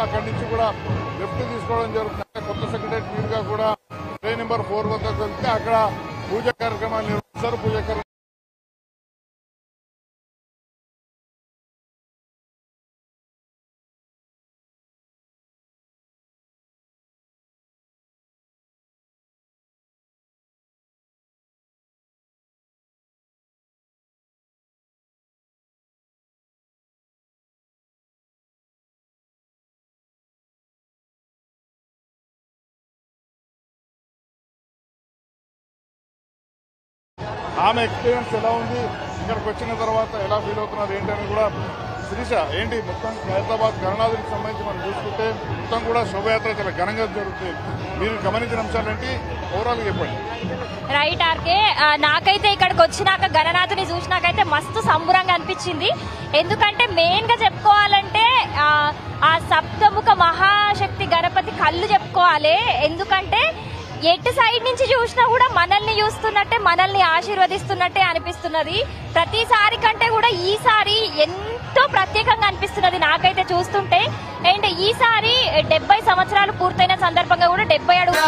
అక్కడి నుంచి కూడా లెఫ్ట్ తీసుకోవడం జరుగుతుంది. కొత్త సెక్రటరీ మీదుగా కూడా ట్రైన్ నెంబర్ 4 వద్దకు వెళ్తే అక్కడ పూజ కార్యక్రమాలు నిర్వహిస్తారు. పూజ కార్యక్రమం ఆమె ఎక్స్పీరియన్స్ ఎలా ఉంది, ఇక్కడికి వచ్చిన తర్వాత ఎలా ఫీల్ అవుతున్నారు ఏంటని కూడా శిరీష ఏంటి మొత్తం హైదరాబాద్ గణనాథుడికి సంబంధించి మనం చూసుకుంటే మొత్తం కూడా శోభయాత్ర చాలా ఘనంగా జరుగుతుంది. మీరు గమనించిన అంశాలేంటి ఓవరాల్ చెప్పండి. రైట్ ఆర్కే, నాకైతే ఇక్కడికి వచ్చినాక గణనాథుని చూసినాకైతే మస్తు సంబురంగా అనిపించింది. ఎందుకంటే మెయిన్ గా చెప్పుకోవాలంటే ఆ సప్తముఖ మహాశక్తి గణపతి కళ్ళు చెప్పుకోవాలి. ఎందుకంటే ఎటు సైడ్ నుంచి చూసినా కూడా మనల్ని చూస్తున్నట్టే, మనల్ని ఆశీర్వదిస్తున్నట్టే అనిపిస్తున్నది. ప్రతిసారి కంటే కూడా ఈసారి ఎంతో ప్రత్యేకంగా అనిపిస్తున్నది నాకైతే చూస్తుంటే. అండ్ ఈసారి 70 సంవత్సరాలు పూర్తయిన సందర్భంగా కూడా 70 అడుగులు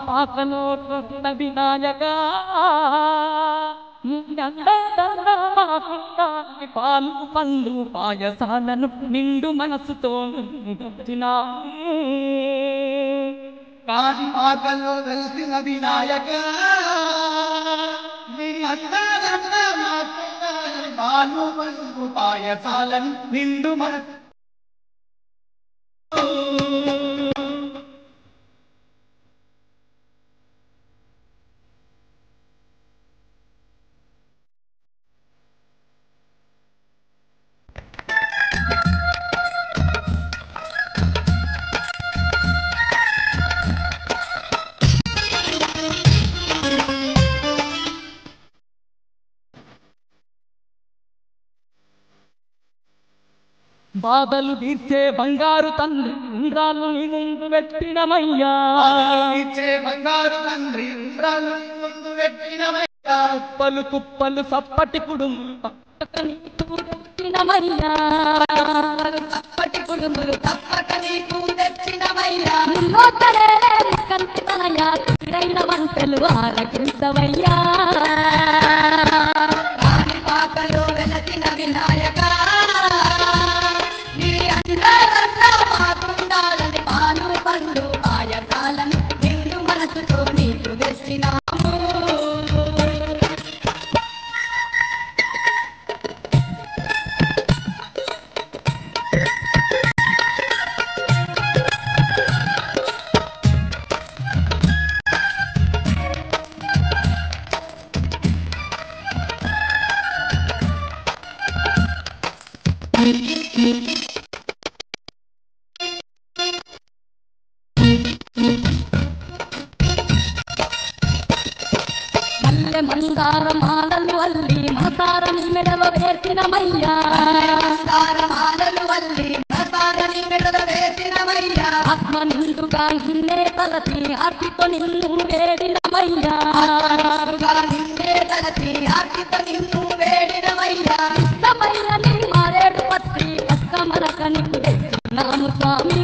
పాకలో వినాయక పాలు పండ్లు పాయసాలను నిండు మనసుతో పాకలో వెలిసిన వినాయక పాలు పండ్లు పాయసాలను నిండు మనసు బాధలు తీర్చే బంగారు తండ్రి ఉండ్రాలు ముందు పెట్టినమయ్యా, బంగారు తండ్రి ముందు పెట్టినమయ్యా, కుప్పలు కుప్పలు సప్పటి కుడుములు సప్పటి కుడుములు తప్పక నీకు తెచ్చినమయ్యా, వంటలు ఆలకించవయ్యా, పాకలో వెలసిన వినాయక పాలు పండు పాయసాలను నిండు మనసుతో నీకు తెచ్చినాము. మందారమాలలు అల్లి మసారని మెడవ వేసినమయ్యా, మందారమాలలు అల్లి మసారని మెడవ వేసినమయ్యా, ఆత్మ నిండుగా నిన్నే తలచి ఆర్తితో నిన్ను వేడినమయ్యా, నిన్నే తలచి ఆర్తితో నిన్ను వేడినమయ్యా, ఇష్టమైన నీ మారేడు పత్రి పక్క మనక నీకు తెచ్చినాము స్వామి,